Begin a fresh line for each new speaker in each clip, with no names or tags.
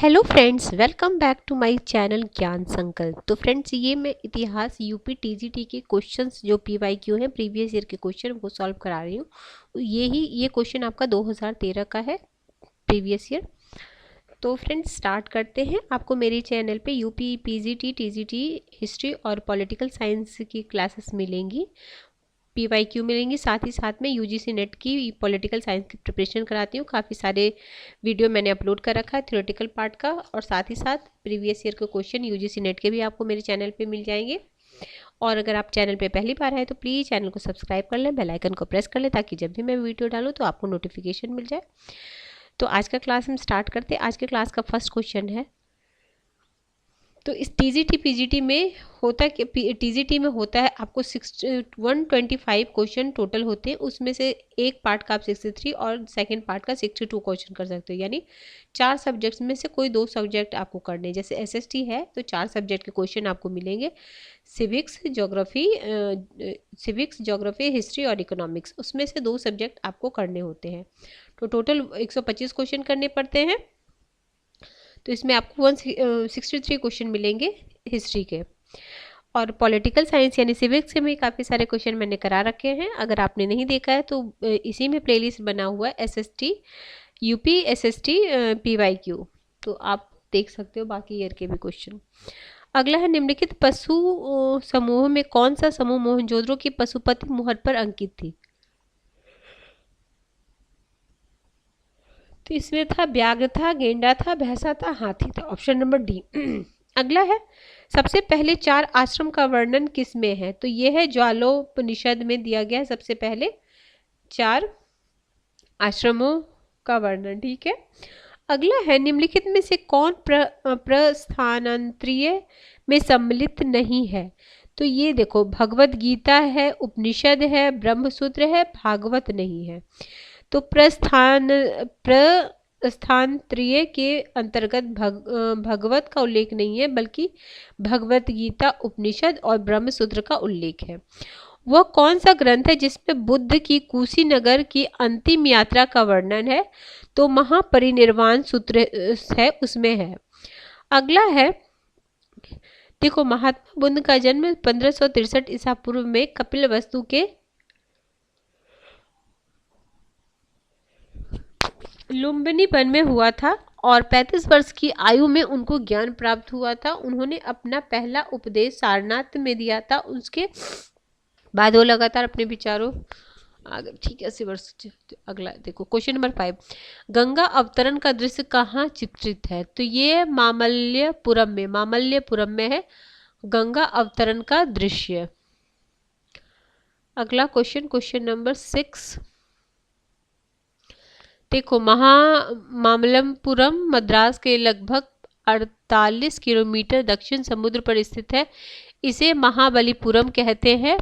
Hello friends, welcome back to my channel Gyan Sankalp. तो friends, ये मैं इतिहास यूपी टीजीटी के क्वेश्चंस जो पीवाईक्यू हैं, प्रीवियस ईयर के क्वेश्चन वो सॉल्व करा रही हूँ। ये क्वेश्चन आपका 2013 का है, प्रीवियस ईयर। तो फ्रेंड्स स्टार्ट करते हैं। आपको मेरे चैनल पे यूपी पीजीटी टीजीटी हिस्ट्री और पॉलिटिकल साइंस की क्लासेस मिलेंगी, पीवाईक्यू मिलेंगी। साथ ही साथ में यूजीसी नेट की पॉलिटिकल साइंस की प्रिपरेशन कराती हूँ। काफ़ी सारे वीडियो मैंने अपलोड कर रखा है थ्योरेटिकल पार्ट का, और साथ ही साथ प्रीवियस ईयर के क्वेश्चन यूजीसी नेट के भी आपको मेरे चैनल पे मिल जाएंगे। और अगर आप चैनल पे पहली बार आए तो प्लीज़ चैनल को सब्सक्राइब कर लें, बेल आइकन को प्रेस कर लें, ताकि जब भी मैं वीडियो डालूँ तो आपको नोटिफिकेशन मिल जाए। तो आज का क्लास हम स्टार्ट करते हैं। आज के क्लास का फर्स्ट क्वेश्चन है, तो इस टीजीटी पीजीटी में होता है, टीजीटी में होता है आपको 125 क्वेश्चन टोटल होते हैं। उसमें से एक पार्ट का आप 63 और सेकंड पार्ट का 62 क्वेश्चन कर सकते हो। यानी 4 सब्जेक्ट्स में से कोई 2 सब्जेक्ट आपको करने। जैसे एसएसटी है तो 4 सब्जेक्ट के क्वेश्चन आपको मिलेंगे, सिविक्स ज्योग्राफी हिस्ट्री और इकोनॉमिक्स। उसमें से 2 सब्जेक्ट आपको करने होते हैं। तो टोटल 125 क्वेश्चन करने पड़ते हैं। तो इसमें आपको 163 क्वेश्चन मिलेंगे हिस्ट्री के। और पॉलिटिकल साइंस यानी सिविक्स से भी काफ़ी सारे क्वेश्चन मैंने करा रखे हैं। अगर आपने नहीं देखा है तो इसी में प्लेलिस्ट बना हुआ है, एसएसटी यूपी एसएसटी पीवाईक्यू, तो आप देख सकते हो बाकी ईयर के भी क्वेश्चन। अगला है, निम्नलिखित पशु समूह में कौन सा समूह मोहनजोदड़ो की पशुपति मुहर पर अंकित थी? तो इसमें था व्याघ्र था, गेंडा था, भैंसा था, हाथी था। Option number D. अगला है, सबसे पहले 4 आश्रम का वर्णन किस में है? तो ये है ज्वालोपनिषद में दिया गया है सबसे पहले 4 आश्रमों का वर्णन। ठीक है। अगला है, निम्नलिखित में से कौन प्रस्थानांतरीय में सम्मिलित नहीं है? तो ये देखो, भगवत गीता है, उपनिषद है, ब्रह्मसूत्र है, भागवत नहीं है। तो प्रस्थानांतरीय के अंतर्गत भगवत का उल्लेख नहीं है, बल्कि भगवत गीता, उपनिषद और ब्रह्मसूत्र का उल्लेख है। वह कौन सा ग्रंथ है जिसमें बुद्ध की कुशीनगर की अंतिम यात्रा का वर्णन है? तो महापरिनिर्वाण सूत्र है, उसमें है। अगला है, देखो, महात्मा बुद्ध का जन्म 1563 ईसा पूर्व में कपिलवस्तु के लुम्बिनी वन में हुआ था, और 35 वर्ष की आयु में उनको ज्ञान प्राप्त हुआ था। उन्होंने अपना पहला उपदेश सारनाथ में दिया था। उसके बाद वो लगातार अपने विचारों आगे, ठीक है, 80 वर्ष। अगला देखो, क्वेश्चन नंबर 5, गंगा अवतरण का दृश्य कहाँ चित्रित है? तो ये मामल्यपुरम में है गंगा अवतरण का दृश्य। अगला क्वेश्चन नंबर 6, देखो, मामल्लपुरम मद्रास के लगभग 48 किलोमीटर दक्षिण समुद्र पर स्थित है। इसे महाबलीपुरम कहते हैं।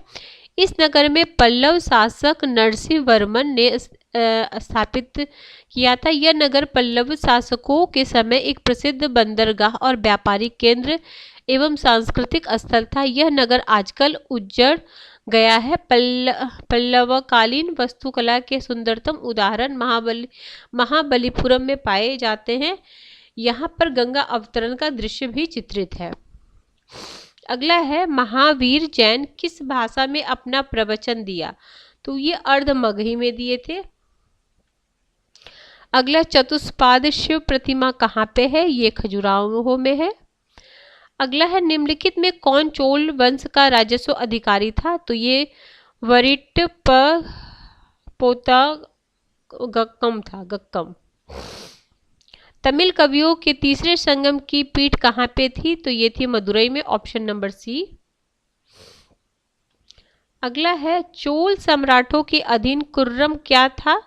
इस नगर में पल्लव शासक नरसिंह वर्मन ने स्थापित किया था। यह नगर पल्लव शासकों के समय एक प्रसिद्ध बंदरगाह और व्यापारिक केंद्र एवं सांस्कृतिक स्थल था। यह नगर आजकल उजड़ गया है। पल्लवकालीन वास्तुकला के सुंदरतम उदाहरण महाबलीपुरम में पाए जाते हैं। यहाँ पर गंगा अवतरण का दृश्य भी चित्रित है। अगला है, महावीर जैन किस भाषा में अपना प्रवचन दिया? तो ये अर्धमगही में दिए थे। अगला, चतुष्पाद शिव प्रतिमा कहाँ पे है? ये खजुराहो में है। अगला है, निम्नलिखित में कौन चोल वंश का राजस्व अधिकारी था? तो ये वरिट्टपोता गक्कम था, गक्कम। तमिल कवियों के तीसरे संगम की पीठ कहाँ पे थी? तो ये थी मदुरई में। Option number C. अगला है, चोल सम्राटों के अधीन कुर्रम क्या था?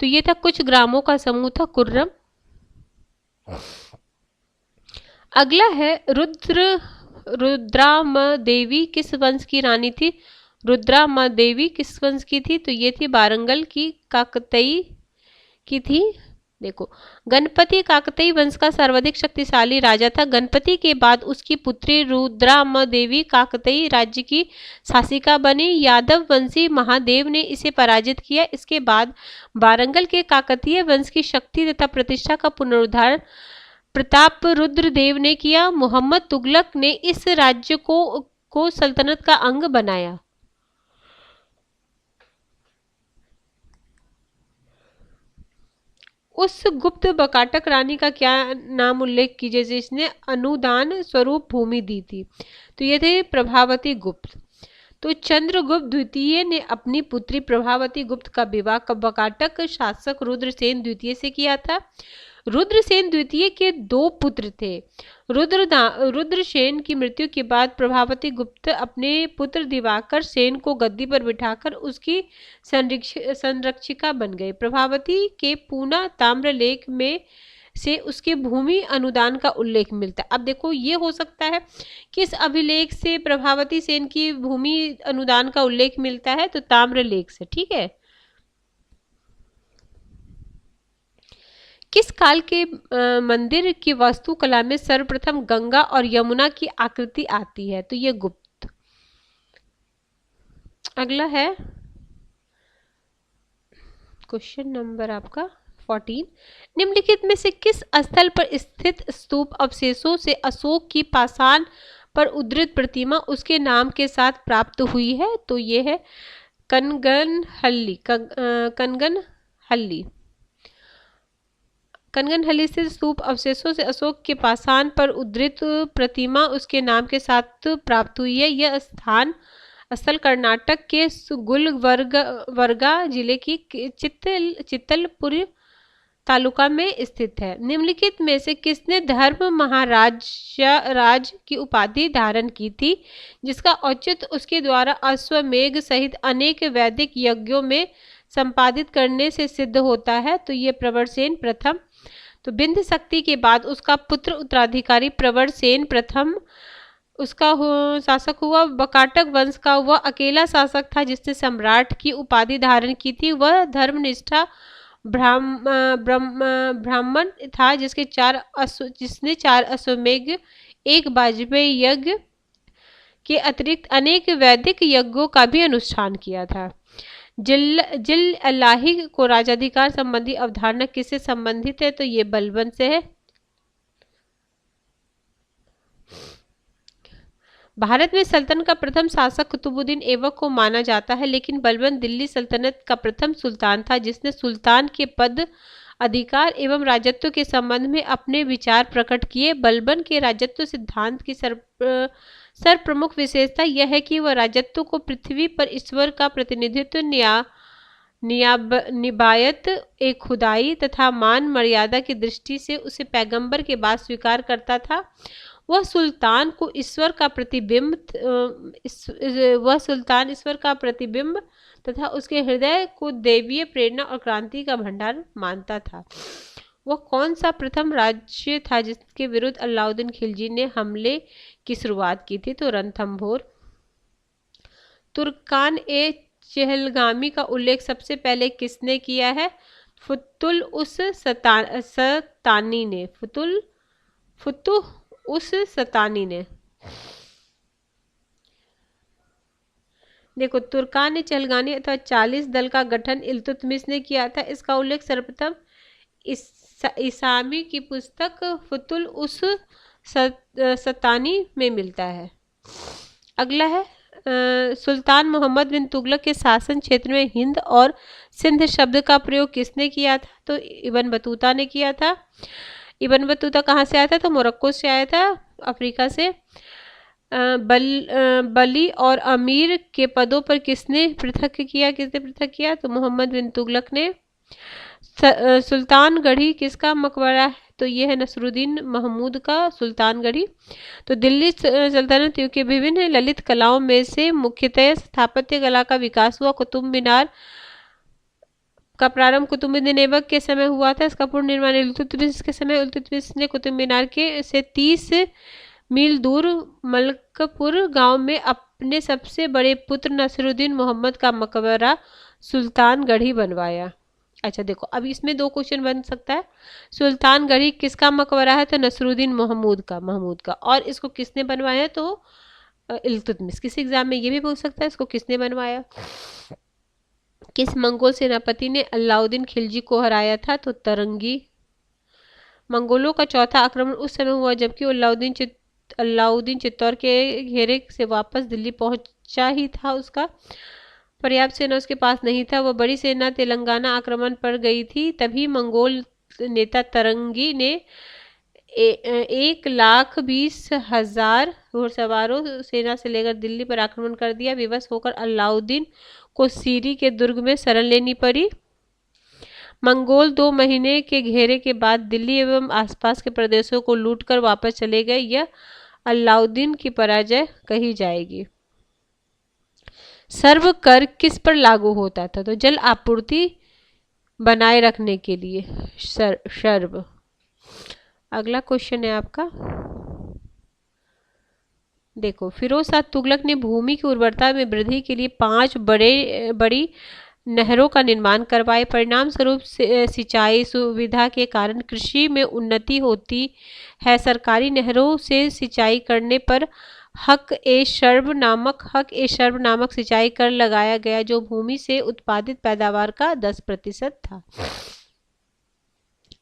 तो ये था, कुछ ग्रामों का समूह था कुर्रम। अगला है, रुद्रामदेवी किस वंश की रानी थी? रुद्रामदेवी किस वंश की थी? तो ये थी वारंगल की काकतई की थी। देखो, गणपति काकतीय वंश का सर्वाधिक शक्तिशाली राजा था। गणपति के बाद उसकी पुत्री रुद्रामदेवी काकतीय राज्य की शासिका बनी। यादव वंशी महादेव ने इसे पराजित किया। इसके बाद वारंगल के काकतीय वंश की शक्ति तथा प्रतिष्ठा का पुनरुद्धार प्रताप रुद्र देव ने किया? मोहम्मद तुगलक ने इस राज्य को सल्तनत का अंग बनाया? उस गुप्त बकाटक रानी का क्या नाम उल्लेख कीजिए जिसने अनुदान स्वरूप भूमि दी थी? तो ये थे प्रभावती गुप्त। तो चंद्रगुप्त द्वितीय ने अपनी पुत्री प्रभावती गुप्त का विवाह बकाटक शासक रुद्रसेन द्वितीय से किया था। रुद्रसेन द्वितीय के 2 पुत्र थे। रुद्रसेन की मृत्यु के बाद प्रभावती गुप्त अपने पुत्र दिवाकर सेन को गद्दी पर बिठाकर उसकी संरक्षिका बन गए। प्रभावती के पूना ताम्रलेख में से उसके भूमि अनुदान का उल्लेख मिलता है। अब देखो ये हो सकता है किस अभिलेख से प्रभावती सेन की भूमि अनुदान का उल्लेख मिलता है? तो ताम्रलेख से। ठीक है। किस काल के मंदिर की वास्तुकला में सर्वप्रथम गंगा और यमुना की आकृति आती है? तो ये गुप्त। अगला है क्वेश्चन नंबर आपका 14। निम्नलिखित में से किस स्थल पर स्थित स्तूप अवशेषों से अशोक की पाषाण पर उद्धृत प्रतिमा उसके नाम के साथ प्राप्त हुई है? तो ये है कनगनहल्ली से स्तूप अवशेषों से अशोक के पाषाण पर उद्धृत प्रतिमा उसके नाम के साथ प्राप्त हुई है। यह स्थल कर्नाटक के गुलवर्गा जिले की चित्तलपुर तालुका में स्थित है। निम्नलिखित में से किसने धर्म महाराज की उपाधि धारण की थी जिसका औचित्य उसके द्वारा अश्वमेध सहित अनेक वैदिक यज्ञों में संपादित करने से सिद्ध होता है? तो ये प्रवरसेन प्रथम। तो बिंद शक्ति के बाद उसका पुत्र उत्तराधिकारी प्रवरसेन प्रथम उसका शासक हुआ। बकाटक वंश का वह अकेला शासक था जिसने सम्राट की उपाधि धारण की थी। वह धर्मनिष्ठा ब्राह्मण था जिसने 4 अश्वमेध, 1 वाजपेयी यज्ञ के अतिरिक्त अनेक वैदिक यज्ञों का भी अनुष्ठान किया था। जिल अल्लाही को राजाधिकार संबंधी अवधारणा किससे संबंधित है? तो ये बलबन से है। भारत में सल्तनत का प्रथम शासक कुतुबुद्दीन ऐबक को माना जाता है, लेकिन बलबन दिल्ली सल्तनत का प्रथम सुल्तान था जिसने सुल्तान के पद, अधिकार एवं राजत्व के संबंध में अपने विचार प्रकट किए। बलबन के राजत्व सिद्धांत की सर्वप्रमुख विशेषता यह है कि वह राजत्व को पृथ्वी पर ईश्वर का प्रतिनिधित्व, निभायत एक खुदाई तथा मान मर्यादा की दृष्टि से उसे पैगंबर के बाद स्वीकार करता था। वह सुल्तान ईश्वर का प्रतिबिंब तथा उसके हृदय को दैवीय प्रेरणा और क्रांति का भंडार मानता था। वह कौन सा प्रथम राज्य था जिसके विरुद्ध अलाउद्दीन खिलजी ने हमले की शुरुआत की थी? तो रणथंभौर। तुर्कान ए चहलगामी का उल्लेख सबसे पहले किसने किया है? फुतुह उस सतानी ने। देखो, तुर्कान ए चहलगामी अथवा 40 दल का गठन इल्तुतमिश ने किया था। इसका उल्लेख सर्वप्रथम इसामी की पुस्तक फुतुह उस सतानी में मिलता है। अगला है सुल्तान मोहम्मद बिन तुगलक के शासन क्षेत्र में हिंद और सिंध शब्द का प्रयोग किसने किया था? तो इब्न बतूता ने किया था। इब्न बतूता कहाँ से आया था? तो मोरक्को से आया था, अफ्रीका से। बली और अमीर के पदों पर किसने पृथक किया? तो मोहम्मद बिन तुगलक ने। सुल्तानगढ़ी किसका मकबरा है? तो ये है नसरुद्दीन महमूद का सुल्तानगढ़ी। तो दिल्ली सल्तनत युग के विभिन्न ललित कलाओं में से मुख्यतः स्थापत्य कला का विकास हुआ। कुतुब मीनार का प्रारंभ कुतुबुद्दीन ऐबक के समय हुआ था। इसका पूर्ण निर्माण इल्तुतमिश के समय। इल्तुतमिश ने कुतुब मीनार के से 30 मील दूर मलकपुर गांव में अपने सबसे बड़े पुत्र नसरुद्दीन मोहम्मद का मकबरा सुल्तानगढ़ी बनवाया। अच्छा देखो, अब इसमें 2 क्वेश्चन बन सकता है। सुल्तानगढ़ी किसका मकबरा है? तो नसरुद्दीन महमूद का। और इसको किसने बनवाया? तो इल्तुतमिश। किसी एग्जाम में ये भी पूछ सकता है इसको किसने बनवाया। किस मंगोल सेनापति ने अलाउद्दीन खिलजी को हराया था? तो तरंगी। मंगोलों का चौथा आक्रमण उस समय हुआ जबकि अलाउद्दीन चित्तौड़ के घेरे से वापस दिल्ली पहुंचा ही था। उसका पर्याप्त सेना उसके पास नहीं था। वह बड़ी सेना तेलंगाना आक्रमण पर गई थी। तभी मंगोल नेता तरंगी ने 1,20,000 घुड़सवारों सेना से लेकर दिल्ली पर आक्रमण कर दिया। विवश होकर अलाउद्दीन को सीरी के दुर्ग में शरण लेनी पड़ी। मंगोल 2 महीने के घेरे के बाद दिल्ली एवं आसपास के प्रदेशों को लूटकर वापस चले गए। यह अलाउद्दीन की पराजय कही जाएगी। सर्व कर किस पर लागू होता था? तो जल आपूर्ति बनाए रखने के लिए सर्व। अगला क्वेश्चन है आपका, देखो, फिरोज शाह तुगलक ने भूमि की उर्वरता में वृद्धि के लिए 5 बड़ी नहरों का निर्माण करवाए। परिणाम स्वरूप सिंचाई सुविधा के कारण कृषि में उन्नति होती है। सरकारी नहरों से सिंचाई करने पर हक ए शर्ब नामक सिंचाई कर लगाया गया, जो भूमि से उत्पादित पैदावार का 10% था।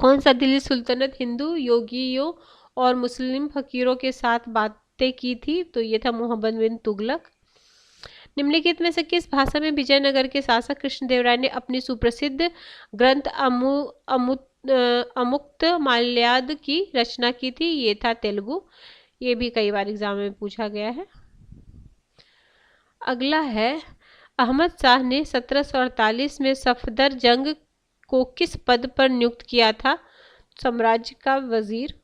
कौन सा दिल्ली सुल्तनत हिंदू योगियों और मुस्लिम फकीरों के साथ बातें की थी? तो ये था मोहम्मद बिन तुगलक। निम्नलिखित में से किस भाषा में विजयनगर के शासक कृष्णदेवराय ने अपनी सुप्रसिद्ध ग्रंथ अमुक्त माल्याद की रचना की थी? ये था तेलुगु। ये भी कई बार एग्जाम में पूछा गया है। अगला है, अहमद शाह ने 1748 में सफदर जंग को किस पद पर नियुक्त किया था? साम्राज्य का वजीर।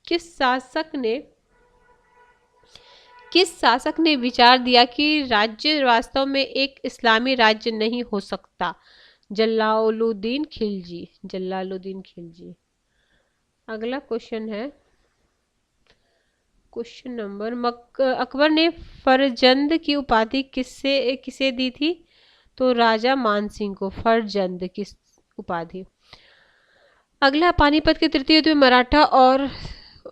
किस शासक ने विचार दिया कि राज्य वास्तव में एक इस्लामी राज्य नहीं हो सकता? जलालुद्दीन खिलजी। अगला क्वेश्चन है, क्वेश्चन नंबर, अकबर ने फरजंद की उपाधि किसे दी थी? तो राजा मानसिंह को फरजंद की उपाधि। अगला, पानीपत के तृतीय युद्ध में मराठा और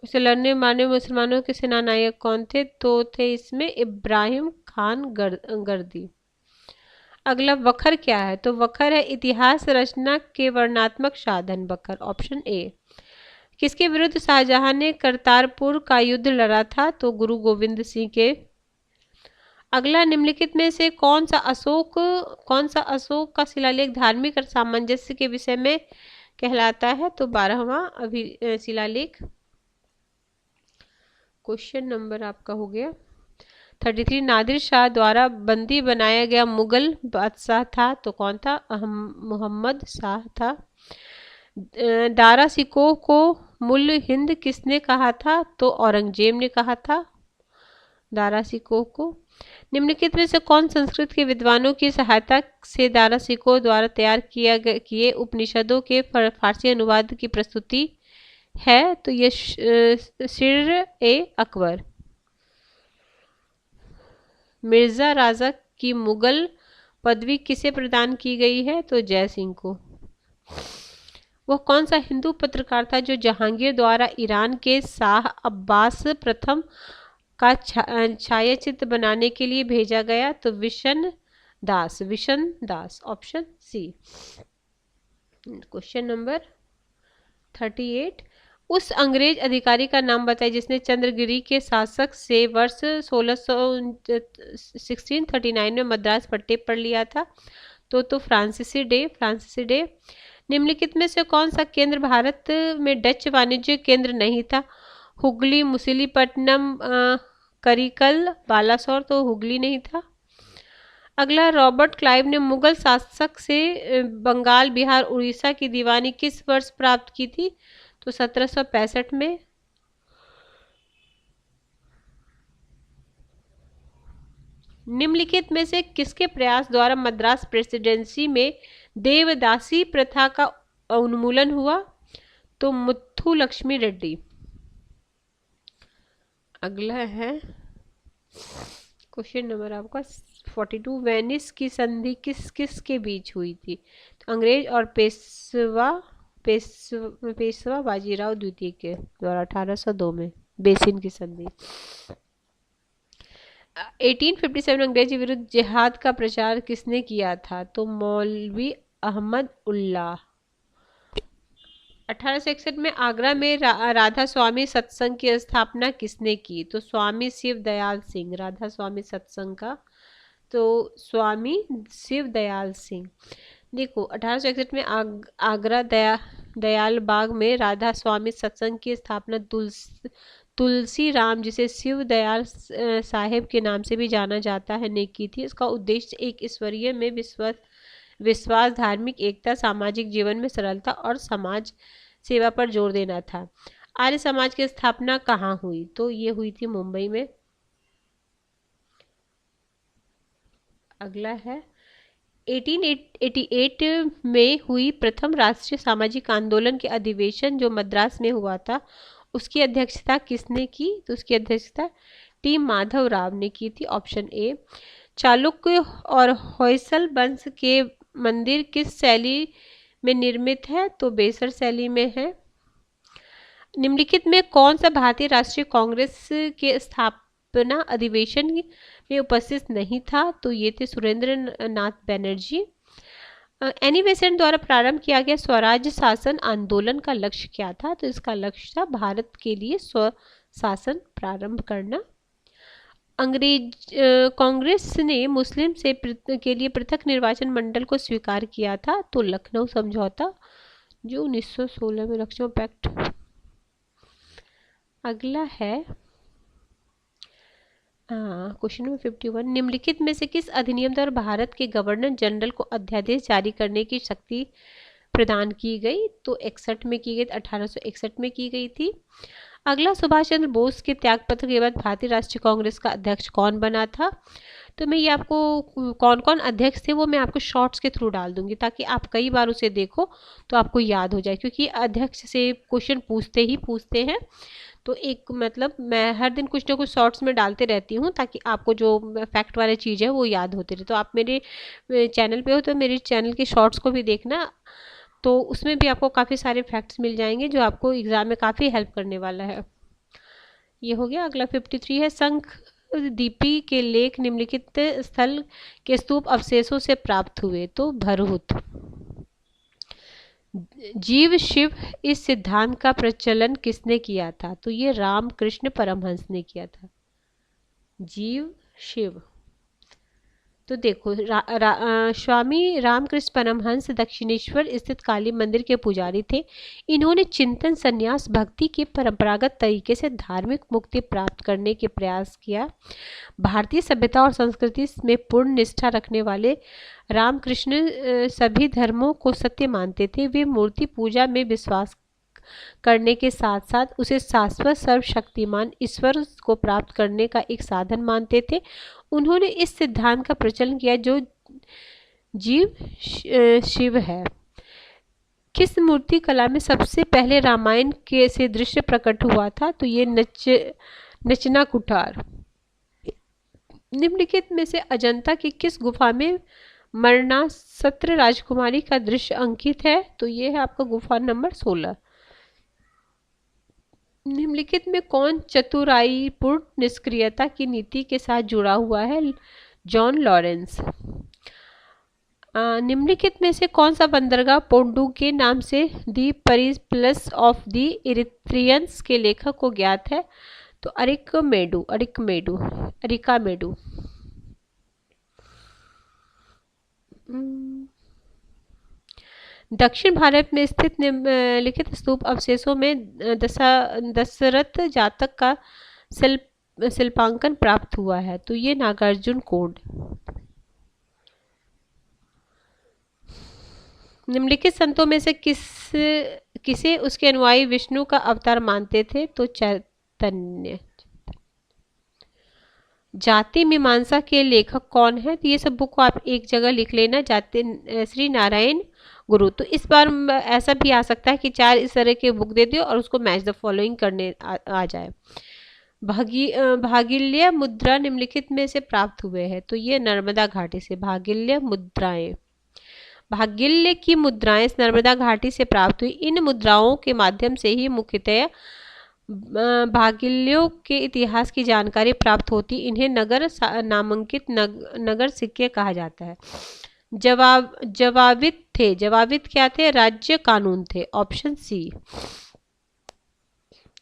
से लड़ने मारने मुसलमानों के सेनानायक कौन थे? तो थे इसमें इब्राहिम खान गर्दी। अगला, वखर क्या है? तो वखर है इतिहास रचना के वर्णनात्मक साधन। वखर ऑप्शन ए। किसके विरुद्ध शाहजहां ने करतारपुर का युद्ध लड़ा था? तो गुरु गोविंद सिंह के। अगला, निम्नलिखित में से कौन सा अशोक का शिलालेख धार्मिक सामंजस्य के विषय में कहलाता है? तो 12वां शिलालेख। क्वेश्चन नंबर आपका हो गया 33, नादिर शाह द्वारा बंदी बनाया गया मुगल बादशाह था? तो कौन था? मोहम्मद शाह था। दारा सिकोह को मुल हिंद किसने कहा था? तो औरंगजेब ने कहा था दारा सिकोह को। निम्नलिखित में से कौन संस्कृत के विद्वानों की सहायता से दारा सिकोह द्वारा तैयार किए उपनिषदों के फारसी अनुवाद की प्रस्तुति है? तो ये शिर ए अकबर। मिर्जा राजा की मुगल पदवी किसे प्रदान की गई है? तो जय सिंह को। वह कौन सा हिंदू पत्रकार था जो जहांगीर द्वारा ईरान के शाह अब्बास प्रथम का छायाचित्र बनाने के लिए भेजा गया? तो विशन दास ऑप्शन सी। क्वेश्चन नंबर 38, उस अंग्रेज अधिकारी का नाम बताइए जिसने चंद्रगिरी के शासक से वर्ष 1639 में मद्रास पट्टे पर लिया था? तो फ्रांसीसी डे। निम्नलिखित में से कौन सा केंद्र भारत में डच वाणिज्य केंद्र नहीं था? हुगली, मुसीलीपट्टनम, करिकल, बालासोर। तो हुगली नहीं था। अगला, रॉबर्ट क्लाइव ने मुगल शासक से बंगाल, बिहार, उड़ीसा की दीवानी किस वर्ष प्राप्त की थी? तो 1765 में। निम्नलिखित में से किसके प्रयास द्वारा मद्रास प्रेसिडेंसी में देवदासी प्रथा का उन्मूलन हुआ? तो मुथु लक्ष्मी रेड्डी। अगला है क्वेश्चन नंबर आपका 42, वेनिस की संधि किस के बीच हुई थी? तो अंग्रेज और पेशवा बाजीराव द्वितीय के द्वारा 1802 में बेसिन की संधि। 1857 अंग्रेजी विरुद्ध जिहाद का प्रचार किसने किया था? तो मौलवी अहमद उल्लाह। 1861 में आगरा में राधा स्वामी सत्संग की स्थापना किसने की? तो स्वामी शिव दयाल सिंह। राधा स्वामी सत्संग का तो स्वामी शिव दयाल सिंह। देखो 1861 में आगरा दयाल बाग में राधा स्वामी सत्संग की स्थापना तुलसी राम, जिसे शिव दयाल साहेब के नाम से भी जाना जाता है, ने की थी। इसका उद्देश्य एक ईश्वरीय में विश्वास, धार्मिक एकता, सामाजिक जीवन में सरलता और समाज सेवा पर जोर देना था। आर्य समाज की स्थापना कहाँ हुई? तो ये हुई थी मुंबई में। अगला है 1888 में हुई प्रथम राष्ट्रीय सामाजिक आंदोलन के अधिवेशन जो मद्रास में हुआ था, उसकी अध्यक्षता किसने की? तो उसकी अध्यक्षता टी माधव राव ने की थी। Option A. चालुक्य और होयसल वंश के मंदिर किस शैली में निर्मित है? तो बेसर शैली में है। निम्नलिखित में कौन सा भारतीय राष्ट्रीय कांग्रेस के स्थापना अधिवेशन में उपस्थित नहीं था? तो ये थे सुरेंद्र नाथ बनर्जी। एनी बेसेंट द्वारा प्रारंभ किया गया स्वराज्य शासन आंदोलन का लक्ष्य क्या था? तो इसका लक्ष्य था भारत के लिए स्व शासन प्रारंभ करना। अंग्रेज कांग्रेस ने मुस्लिम से के लिए पृथक निर्वाचन मंडल को स्वीकार किया था। तो लखनऊ समझौता जो 1916 में लखनऊ पैक्ट। अगला है क्वेश्चन नंबर 51। निम्नलिखित में से किस अधिनियम द्वारा भारत के गवर्नर जनरल को अध्यादेश जारी करने की शक्ति प्रदान की गई? तो 61 में की गई, 1861 में की गई थी। अगला, सुभाष चंद्र बोस के त्यागपत्र के बाद भारतीय राष्ट्रीय कांग्रेस का अध्यक्ष कौन बना था? तो मैं ये आपको कौन कौन अध्यक्ष थे वो मैं आपको शॉर्ट्स के थ्रू डाल दूंगी, ताकि आप कई बार उसे देखो तो आपको याद हो जाए, क्योंकि अध्यक्ष से क्वेश्चन पूछते हैं। तो एक मतलब मैं हर दिन कुछ ना कुछ शॉर्ट्स में डालते रहती हूँ, ताकि आपको जो फैक्ट वाली चीज़ है वो याद होती रहे। तो आप मेरे चैनल पे हो तो मेरे चैनल के शॉर्ट्स को भी देखना, तो उसमें भी आपको काफ़ी सारे फैक्ट्स मिल जाएंगे जो आपको एग्ज़ाम में काफ़ी हेल्प करने वाला है। ये हो गया। अगला 53 है, शंख दीपी के लेख निम्नलिखित स्थल के स्तूप अवशेषों से प्राप्त हुए? तो भरहुत। जीव शिव इस सिद्धांत का प्रचलन किसने किया था? तो ये रामकृष्ण परमहंस ने किया था। जीव शिव। तो देखो स्वामी रामकृष्ण परमहंस दक्षिणेश्वर स्थित काली मंदिर के पुजारी थे। इन्होंने चिंतन, संन्यास, भक्ति के परंपरागत तरीके से धार्मिक मुक्ति प्राप्त करने के प्रयास किया। भारतीय सभ्यता और संस्कृति में पूर्ण निष्ठा रखने वाले रामकृष्ण सभी धर्मों को सत्य मानते थे। वे मूर्ति पूजा में विश्वास करने के साथ साथ उसे शाश्वत सर्वशक्तिमान ईश्वर को प्राप्त करने का एक साधन मानते थे। उन्होंने इस सिद्धांत का प्रचलन किया जो जीव शिव है। किस मूर्ति कला में सबसे पहले रामायण के से दृश्य प्रकट हुआ था? तो ये नचना कुठार। निम्नलिखित में से अजंता की किस गुफा में मरणासत्र राजकुमारी का दृश्य अंकित है? तो ये है आपका गुफा नंबर 16। निम्नलिखित में कौन चतुराईपूर्ण निष्क्रियता की नीति के साथ जुड़ा हुआ है? John Lawrence. निम्नलिखित में से कौन सा बंदरगाह पोंडू के नाम से दी पेरिप्लस ऑफ द इरिथ्रियंस के लेखक को ज्ञात है? तो अरिकामेडू। दक्षिण भारत में स्थित निम्नलिखित स्तूप अवशेषों में दशरथ जातक का शिल्पांकन प्राप्त हुआ है? तो ये नागार्जुन कोड। निम्नलिखित संतों में से किसे उसके अनुयायी विष्णु का अवतार मानते थे? तो चैतन्य। जाति मीमांसा के लेखक कौन है? तो ये सब बुक को आप एक जगह लिख लेना, श्री नारायण गुरु। तो इस बार ऐसा भी आ सकता है कि 4 इस तरह के बुक दे दियो और उसको मैच द फॉलोइंग करने आ जाए। भागिल्य मुद्रा निम्नलिखित में से प्राप्त हुए हैं? तो ये नर्मदा घाटी से भागिल्य मुद्राएं। भागिल्य की मुद्राएं नर्मदा घाटी से प्राप्त हुई। इन मुद्राओं के माध्यम से ही मुख्यतया भागिल्यों के इतिहास की जानकारी प्राप्त होती। इन्हें नगर नामांकित नगर सिक्के कहा जाता है। जवाबित थे। जवाबित क्या थे? राज्य कानून थे, ऑप्शन सी।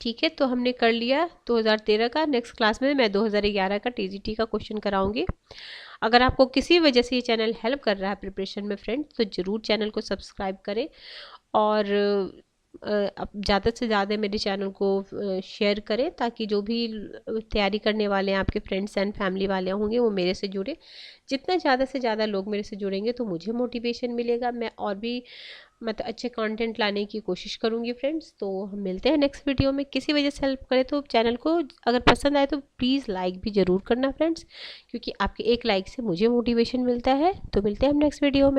ठीक है, तो हमने कर लिया 2013 का। नेक्स्ट क्लास में मैं 2011 का टीजीटी का क्वेश्चन कराऊंगी। अगर आपको किसी वजह से ये चैनल हेल्प कर रहा है प्रिपरेशन में फ्रेंड्स, तो ज़रूर चैनल को सब्सक्राइब करें और ज़्यादा से ज़्यादा मेरे चैनल को शेयर करें, ताकि जो भी तैयारी करने वाले हैं आपके फ्रेंड्स एंड फैमिली वाले होंगे वो मेरे से जुड़े। जितना ज़्यादा से ज़्यादा लोग मेरे से जुड़ेंगे तो मुझे मोटिवेशन मिलेगा, मैं और भी मतलब अच्छे कंटेंट लाने की कोशिश करूँगी फ्रेंड्स। तो हम मिलते हैं नेक्स्ट वीडियो में। किसी वजह से हेल्प करें तो चैनल को अगर पसंद आए तो प्लीज़ लाइक भी ज़रूर करना फ्रेंड्स, क्योंकि आपके एक लाइक से मुझे मोटिवेशन मिलता है। तो मिलते हैं हम नेक्स्ट वीडियो में।